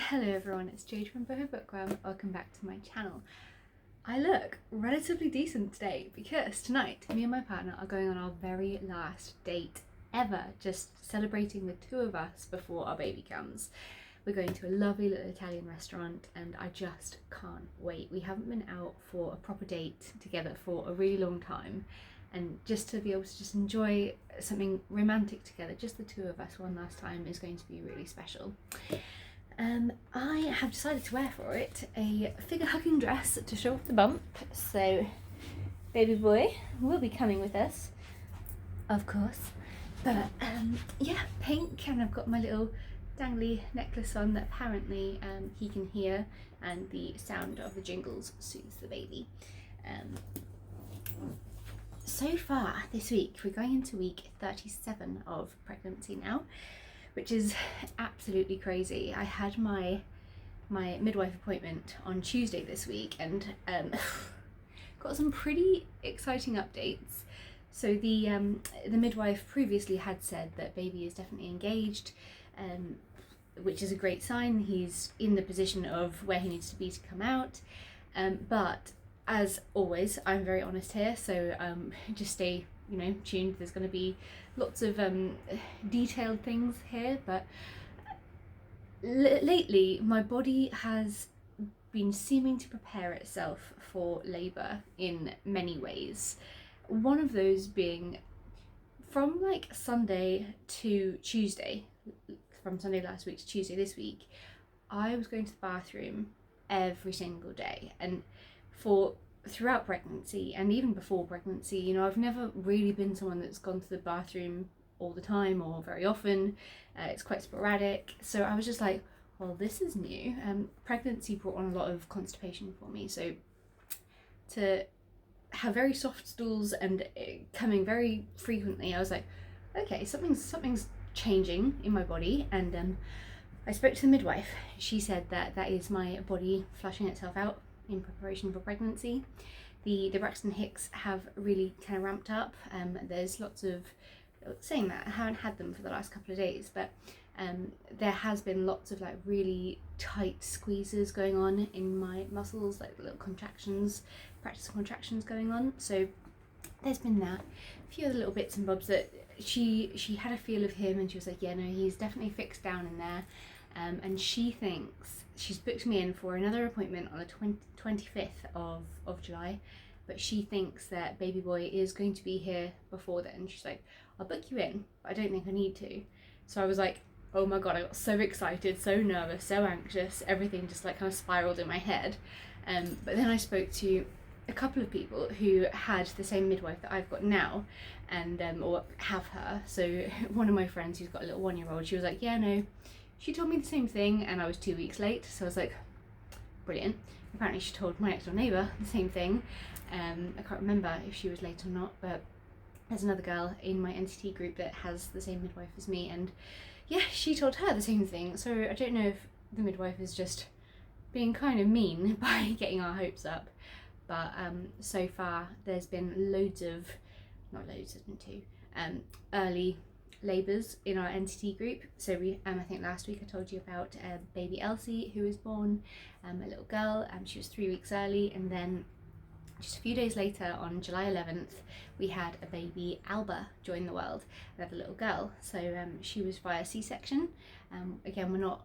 Hello everyone, it's Jade from Boho Bookworm. Welcome back to my channel. I look relatively decent today because tonight me and my partner are going on our very last date ever, just celebrating the two of us before our baby comes. We're going to a lovely little Italian restaurant and I just can't wait. We haven't been out for a proper date together for a really long time, and just to be able to just enjoy something romantic together, just the two of us one last time, is going to be really special. I have decided to wear for it a figure-hugging dress to show off the bump, so baby boy will be coming with us, of course. But yeah, pink, and I've got my little dangly necklace on that apparently he can hear, and the sound of the jingles soothes the baby. So far this week, we're going into week 37 of pregnancy now, which is absolutely crazy. I had my midwife appointment on Tuesday this week and got some pretty exciting updates. So the midwife previously had said that baby is definitely engaged, which is a great sign. He's in the position of where he needs to be to come out, but as always, I'm very honest here, so just stay tuned. There's going to be lots of detailed things here, but lately my body has been seeming to prepare itself for labour in many ways. One of those being from like Sunday to Tuesday, from Sunday last week to Tuesday this week, I was going to the bathroom every single day, and throughout pregnancy and even before pregnancy, I've never really been someone that's gone to the bathroom all the time or very often. It's quite sporadic, so I was just like, well, this is new. Pregnancy brought on a lot of constipation for me, so to have very soft stools and coming very frequently, I was like, okay, something's changing in my body. And I spoke to the midwife. She said that is my body flushing itself out in preparation for pregnancy. The Braxton Hicks have really kind of ramped up. There's lots of, saying that, I haven't had them for the last couple of days, but there has been lots of like really tight squeezes going on in my muscles, like little contractions, practice contractions going on. So there's been that. A few other little bits and bobs that she had a feel of him, and she was like, yeah, no, he's definitely fixed down in there. And she thinks she's booked me in for another appointment on the 25th of July, but she thinks that baby boy is going to be here before then. She's like, I'll book you in, but I don't think I need to. So I was like, oh my god, I got so excited, so nervous, so anxious, everything just like kind of spiraled in my head. But then I spoke to a couple of people who had the same midwife that I've got now, and or have her. So one of my friends who's got a little 1-year-old, she was like, yeah, no, she told me the same thing, and I was 2 weeks late. So I was like, brilliant. Apparently she told my next door neighbour the same thing. I can't remember if she was late or not, but there's another girl in my NCT group that has the same midwife as me, and yeah, she told her the same thing. So I don't know if the midwife is just being kind of mean by getting our hopes up, but so far there's been early labours in our NCT group. So we, I think last week I told you about baby Elsie, who was born, a little girl. She was 3 weeks early, and then just a few days later, on July 11th, we had a baby Alba join the world, another little girl. So she was via C-section. Again, we're not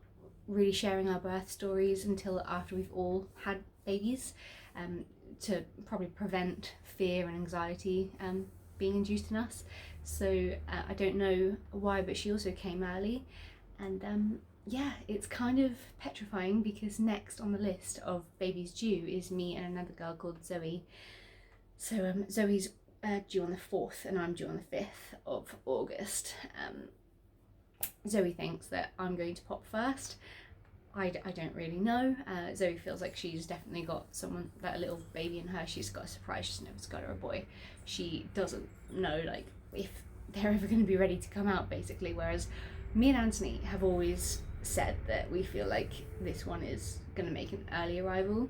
really sharing our birth stories until after we've all had babies, to probably prevent fear and anxiety being induced in us. So I don't know why, but she also came early, and yeah, it's kind of petrifying because next on the list of babies due is me and another girl called Zoe. So Zoe's due on the 4th and I'm due on the 5th of August. Zoe thinks that I'm going to pop first. I don't really know. Zoe feels like she's definitely got someone, like a little baby in her. She's got a surprise. She's never got her a boy. She doesn't know like if they're ever going to be ready to come out, basically. Whereas me and Anthony have always said that we feel like this one is going to make an early arrival,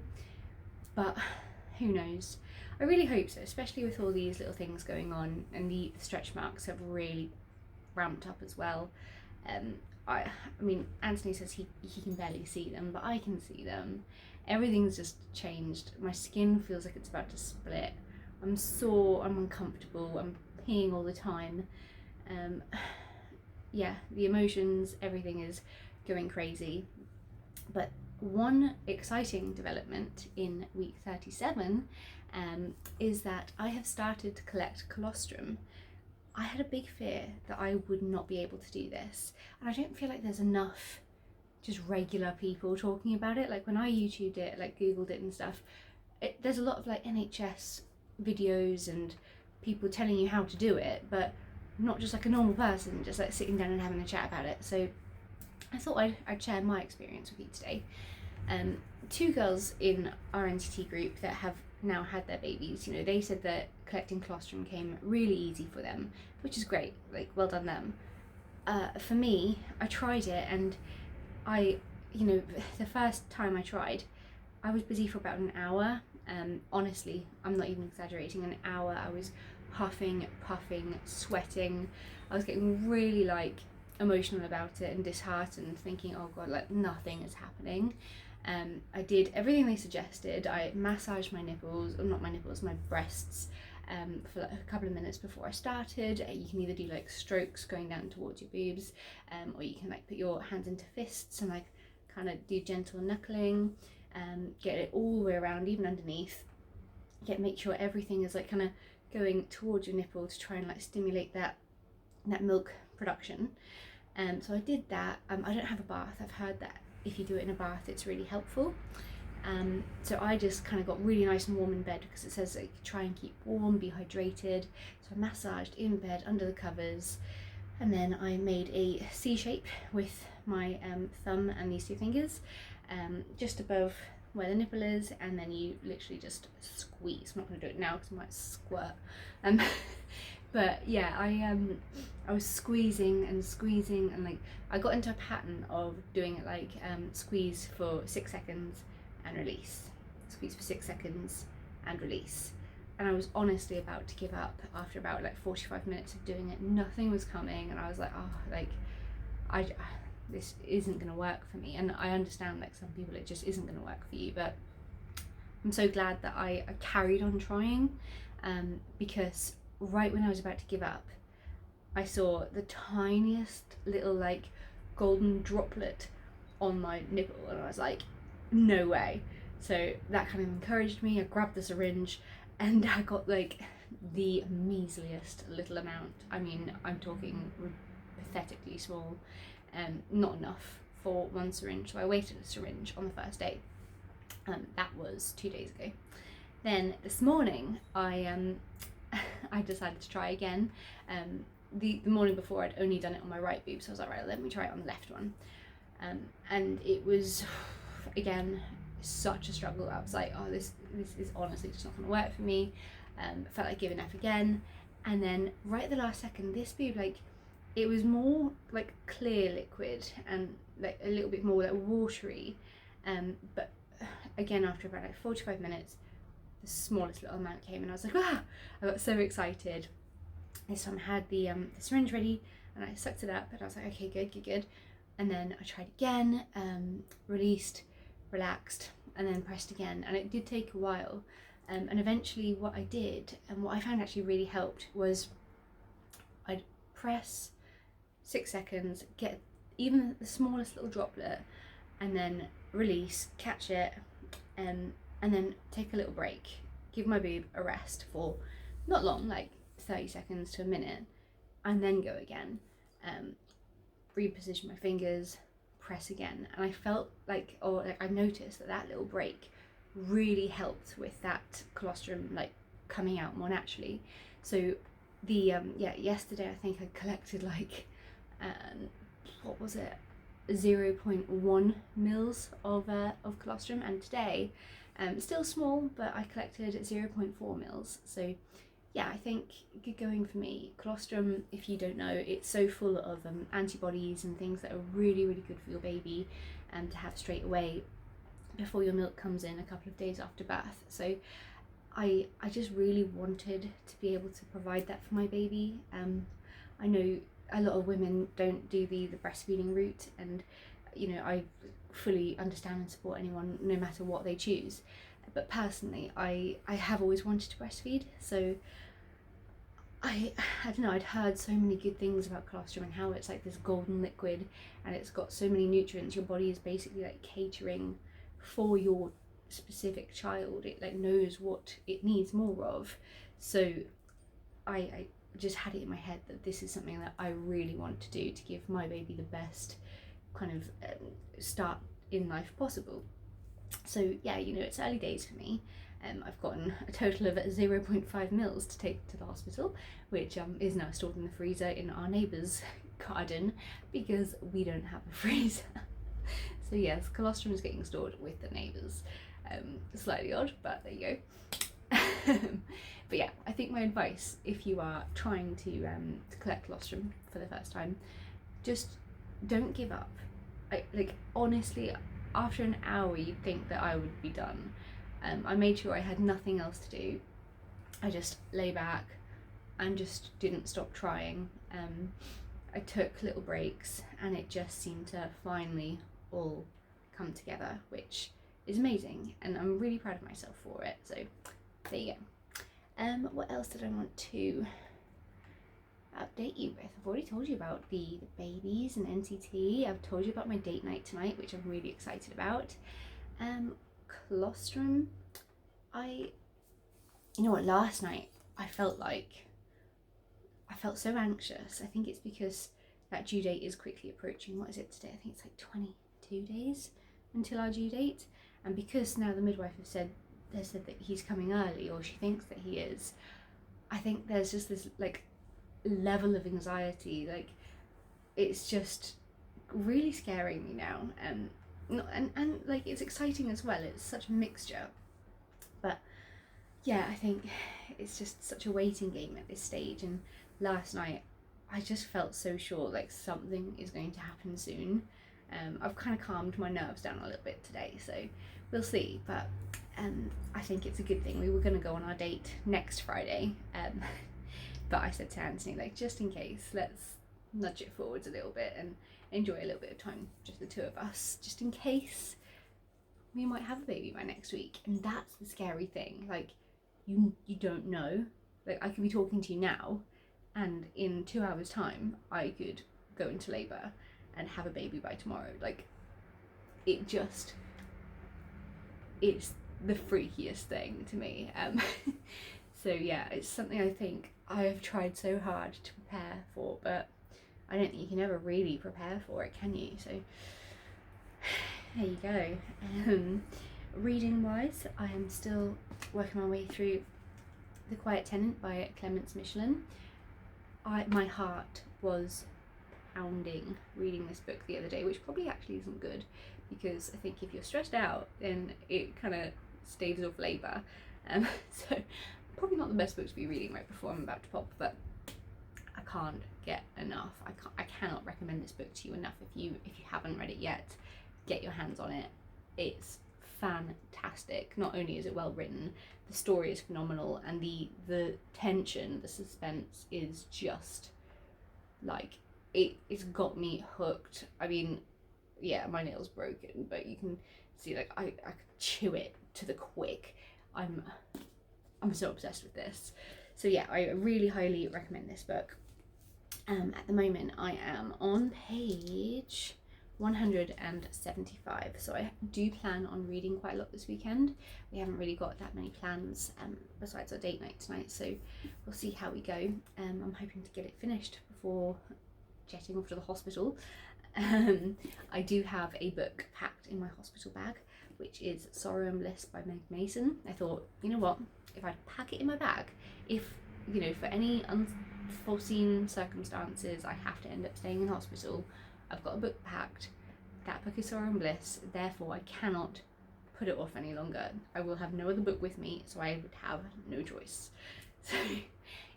but who knows. I really hope so, especially with all these little things going on, and the stretch marks have really ramped up as well. I mean, Anthony says he can barely see them, but I can see them. Everything's just changed. My skin feels like it's about to split. I'm sore, I'm uncomfortable, I'm peeing all the time. Um, yeah, the emotions, everything is going crazy. But one exciting development in week 37 is that I have started to collect colostrum. I had a big fear that I would not be able to do this, and I don't feel like there's enough just regular people talking about it. Like when I YouTubed it, like Googled it and stuff, there's a lot of like NHS videos and people telling you how to do it, but not just like a normal person just like sitting down and having a chat about it. So I thought I'd share my experience with you today. Two girls in our NCT group that have now had their babies, you know, they said that collecting colostrum came really easy for them, which is great, like well done them. For me, I tried it, and you know, the first time I tried, I was busy for about an hour. Honestly, I'm not even exaggerating, an hour. I was huffing, puffing, sweating. I was getting really like emotional about it and disheartened, thinking, oh god, like nothing is happening. I did everything they suggested. I massaged my nipples, or not my nipples, my breasts, for like a couple of minutes before I started. You can either do like strokes going down towards your boobs, or you can like put your hands into fists and like kind of do gentle knuckling, get it all the way around, even underneath. Make sure everything is like kind of going towards your nipple to try and like stimulate that milk production. So I did that. I don't have a bath. I've heard that if you do it in a bath, it's really helpful. So I just kind of got really nice and warm in bed, because it says like try and keep warm, be hydrated. So I massaged in bed under the covers, and then I made a C shape with my thumb and these two fingers, just above where the nipple is, and then you literally just squeeze. I'm not going to do it now because I might squirt. But yeah, I was squeezing and squeezing, and like I got into a pattern of doing it like squeeze for 6 seconds and release, squeeze for 6 seconds and release. And I was honestly about to give up after about like 45 minutes of doing it. Nothing was coming, and I was like, oh, like this isn't going to work for me. And I understand like some people it just isn't going to work for you, but I'm so glad that I carried on trying, because right when I was about to give up, I saw the tiniest little like golden droplet on my nipple, and I was like, no way. So that kind of encouraged me. I grabbed the syringe and I got like the measliest little amount. I mean, I'm talking pathetically small, not enough for one syringe. So I waited a syringe on the first day. That was 2 days ago. Then this morning I decided to try again. The morning before I'd only done it on my right boob, so I was like, right, let me try it on the left one. And it was, again, such a struggle. I was like, oh, this is honestly just not going to work for me. Felt like giving up again. And then right at the last second, this boob, like, it was more like clear liquid and like a little bit more like watery. But again, after about like 45 minutes, the smallest little amount came, and I was like, ah! I got so excited. This time I had the syringe ready, and I sucked it up, and I was like, okay, good. And then I tried again, released, relaxed, and then pressed again. And it did take a while. And eventually what I did, and what I found actually really helped, was I'd press 6 seconds, get even the smallest little droplet, and then release, catch it, and then take a little break, give my boob a rest for not long, like 30 seconds to a minute, and then go again. Reposition my fingers, press again. And I felt like, I noticed that little break really helped with that colostrum like coming out more naturally. So yesterday I think I collected like what was it, 0.1 mils of colostrum, and today still small, but I collected 0.4 mils. So yeah, I think good going for me. Colostrum, if you don't know, it's so full of antibodies and things that are really, really good for your baby to have straight away before your milk comes in a couple of days after birth. So I just really wanted to be able to provide that for my baby. I know a lot of women don't do the breastfeeding route, and you know, I fully understand and support anyone no matter what they choose. But personally, I have always wanted to breastfeed, so I don't know, I'd heard so many good things about colostrum and how it's like this golden liquid and it's got so many nutrients. Your body is basically like catering for your specific child. It like knows what it needs more of. So I just had it in my head that this is something that I really want to do to give my baby the best kind of start in life possible. So yeah, you know, it's early days for me. I've gotten a total of 0.5 mils to take to the hospital, which is now stored in the freezer in our neighbour's garden because we don't have a freezer. So yes, colostrum is getting stored with the neighbours. Slightly odd, but there you go. But yeah, I think my advice, if you are trying to collect colostrum for the first time, just don't give up. Like honestly, after an hour you'd think that I would be done. I made sure I had nothing else to do. I just lay back and just didn't stop trying. I took little breaks and it just seemed to finally all come together, which is amazing, and I'm really proud of myself for it. So there you go. What else did I want to update you with? I've already told you about the babies and NCT. I've told you about my date night tonight, which I'm really excited about. Colostrum, you know what, last night I felt so anxious. I think it's because that due date is quickly approaching. What is it today? I think it's like 22 days until our due date, and because now the midwife has said that he's coming early, or she thinks that he is, I think there's just this like level of anxiety, like it's just really scaring me now, and like it's exciting as well. It's such a mixture, but yeah, I think it's just such a waiting game at this stage. And last night I just felt so sure like something is going to happen soon. I've kind of calmed my nerves down a little bit today, so we'll see, but I think it's a good thing. We were going to go on our date next Friday, but I said to Anthony, like, just in case, let's nudge it forwards a little bit and enjoy a little bit of time, just the two of us, just in case we might have a baby by next week. And that's the scary thing, like you don't know. Like I could be talking to you now and in 2 hours time I could go into labour and have a baby by tomorrow. Like it's the freakiest thing to me. So yeah, it's something I think I have tried so hard to prepare for, but I don't think you can ever really prepare for it, can you? So there you go. Reading wise, I am still working my way through The Quiet Tenant by Clemence Michelin. My heart was pounding reading this book the other day, which probably actually isn't good, because I think if you're stressed out then it kind of staves off labour. So probably not the best book to be reading right before I'm about to pop, but I can't get enough. I cannot recommend this book to you enough. If you haven't read it yet, get your hands on it. It's fantastic. Not only is it well written, the story is phenomenal, and the tension, the suspense is just like it's got me hooked. I mean, yeah, my nail's broken, but you can see like I could chew it to the quick. I'm so obsessed with this. So yeah, I really highly recommend this book. At the moment I am on page 175, so I do plan on reading quite a lot this weekend. We haven't really got that many plans besides our date night tonight, so we'll see how we go. I'm hoping to get it finished before jetting off to the hospital. I do have a book packed in my hospital bag, which is Sorrow and Bliss by Meg Mason. I thought, you know what, if I pack it in my bag, if you know, for any unforeseen circumstances I have to end up staying in hospital, I've got a book packed. That book is Sorrow and Bliss, therefore I cannot put it off any longer. I will have no other book with me, so I would have no choice. So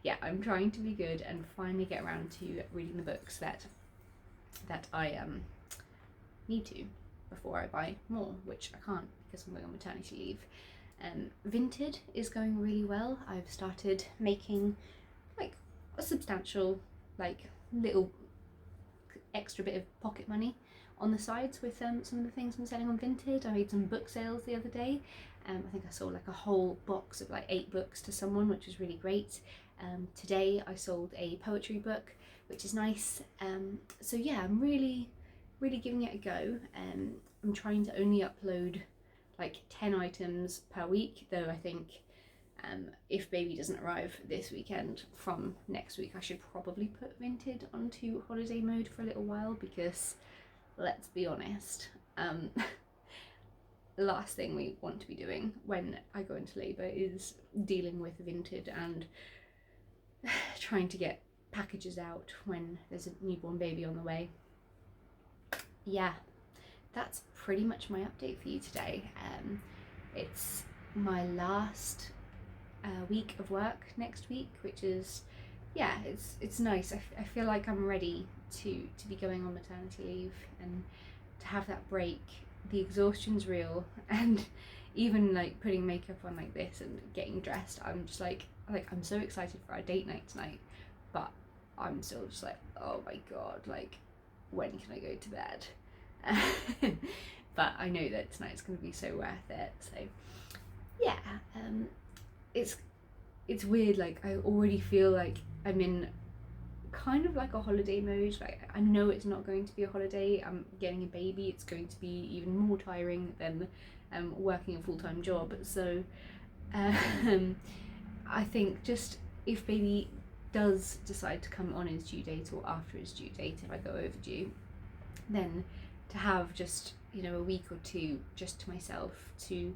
yeah, I'm trying to be good and finally get around to reading the books that I need to before I buy more, which I can't because I'm going on maternity leave. Vinted is going really well. I've started making like a substantial like little extra bit of pocket money on the sides with some of the things I'm selling on Vinted. I made some book sales the other day. I think I sold like a whole box of like 8 books to someone, which was really great. Today I sold a poetry book, which is nice. So yeah, I'm really giving it a go. I'm trying to only upload like 10 items per week, though I think if baby doesn't arrive this weekend, from next week I should probably put Vinted onto holiday mode for a little while, because let's be honest, the last thing we want to be doing when I go into labour is dealing with Vinted and trying to get packages out when there's a newborn baby on the way. Yeah, that's pretty much my update for you today. It's my last week of work next week, which is, yeah, it's nice. I feel like I'm ready to be going on maternity leave and to have that break. The exhaustion's real, and even like putting makeup on like this and getting dressed, I'm just like I'm so excited for our date night tonight, but I'm still just like, oh my god, like when can I go to bed? But I know that tonight's going to be so worth it. So yeah, it's weird, like I already feel like I'm in kind of like a holiday mode. Like I know it's not going to be a holiday, I'm getting a baby, it's going to be even more tiring than working a full-time job. So I think just if baby does decide to come on his due date or after his due date, if I go overdue, then to have just, you know, a week or two just to myself to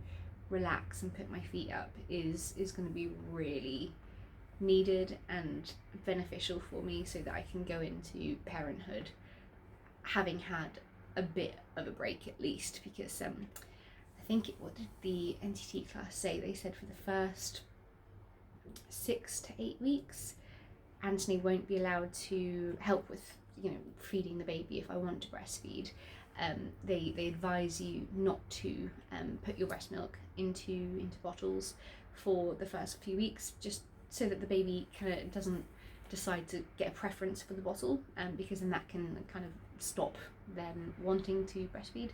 relax and put my feet up is going to be really needed and beneficial for me, so that I can go into parenthood having had a bit of a break at least. Because I think what did the NCT class say? They said for the first 6 to 8 weeks Anthony won't be allowed to help with, you know, feeding the baby if I want to breastfeed. They advise you not to put your breast milk into bottles for the first few weeks, just so that the baby kind of doesn't decide to get a preference for the bottle, because then that can kind of stop them wanting to breastfeed.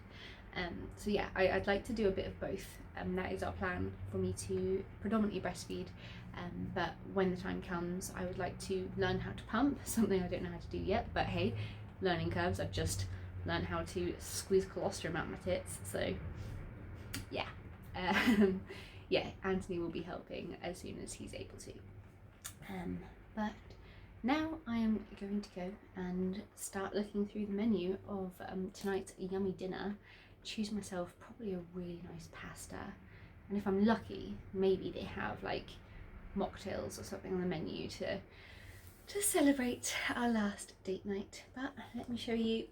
So yeah, I'd like to do a bit of both. That is our plan, for me to predominantly breastfeed, but when the time comes I would like to learn how to pump, something I don't know how to do yet, but hey, learning curves. I've just learned how to squeeze colostrum out my tits, so yeah. Yeah, Anthony will be helping as soon as he's able to. But now I am going to go and start looking through the menu of tonight's yummy dinner, choose myself probably a really nice pasta, and if I'm lucky, maybe they have like mocktails or something on the menu to celebrate our last date night. But let me show you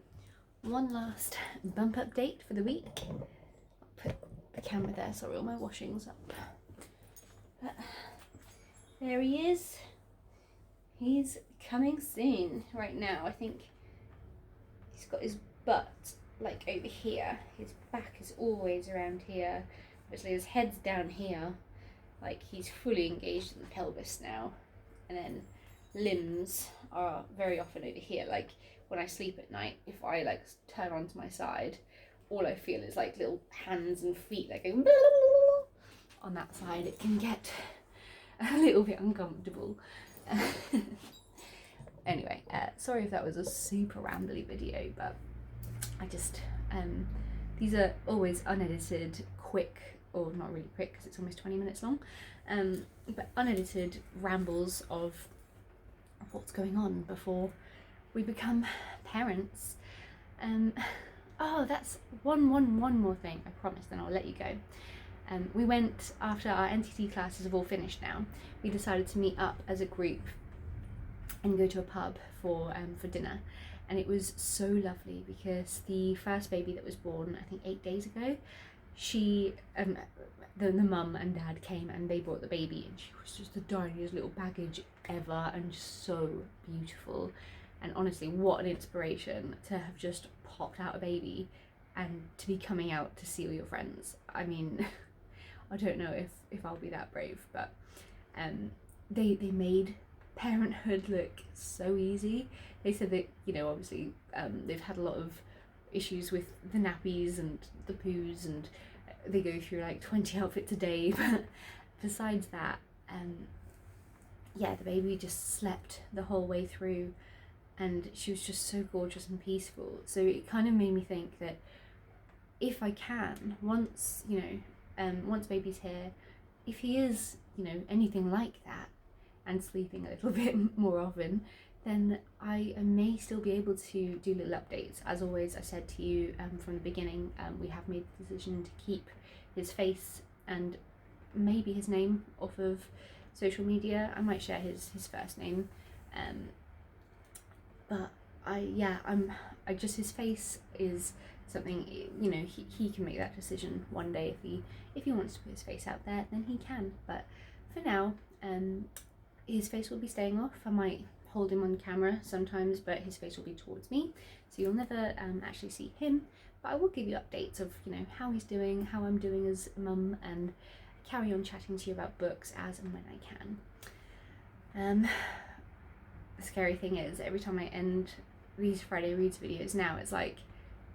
one last bump update for the week. I'll put the camera there, sorry, all my washing's up. But there he is. He's coming soon. Right now I think he's got his butt like over here, his back is always around here, obviously his head's down here, like he's fully engaged in the pelvis now, and then limbs are very often over here. Like when I sleep at night, if I like turn onto my side, all I feel is like little hands and feet like going on that side. It can get a little bit uncomfortable. Anyway, sorry if that was a super rambly video, but I just these are always unedited, quick, or not really quick because it's almost 20 minutes long, but unedited rambles of what's going on before we become parents. Oh, that's one more thing, I promise, then I'll let you go. We went, after our NCT classes have all finished now, we decided to meet up as a group and go to a pub for dinner, and it was so lovely because the first baby that was born, I think 8 days ago, she the mum and dad came and they brought the baby, and she was just the tiniest little baggage ever and just so beautiful. And honestly, what an inspiration to have just popped out a baby and to be coming out to see all your friends. I mean, I don't know if I'll be that brave, but they made parenthood look so easy. They said that, you know, obviously they've had a lot of issues with the nappies and the poos, and they go through like 20 outfits a day, but besides that, yeah, the baby just slept the whole way through, and she was just so gorgeous and peaceful. So it kind of made me think that if I can, once, you know, once baby's here, if he is, you know, anything like that and sleeping a little bit more often, then I may still be able to do little updates. As always, I said to you from the beginning, we have made the decision to keep his face and maybe his name off of social media. I might share his first name, but I just, his face is something, you know, he can make that decision one day. If he wants to put his face out there, then he can, but for now, his face will be staying off. I might hold him on camera sometimes, but his face will be towards me, so you'll never actually see him, but I will give you updates of, you know, how he's doing, how I'm doing as a mum, and carry on chatting to you about books as and when I can. The scary thing is, every time I end these Friday Reads videos now, it's like,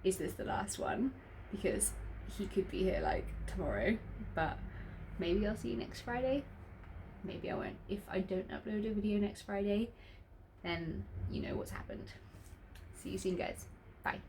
is this the last one? Because he could be here like tomorrow, but maybe I'll see you next Friday, maybe I won't. If I don't upload a video next Friday, then you know what's happened. See you soon, guys. Bye.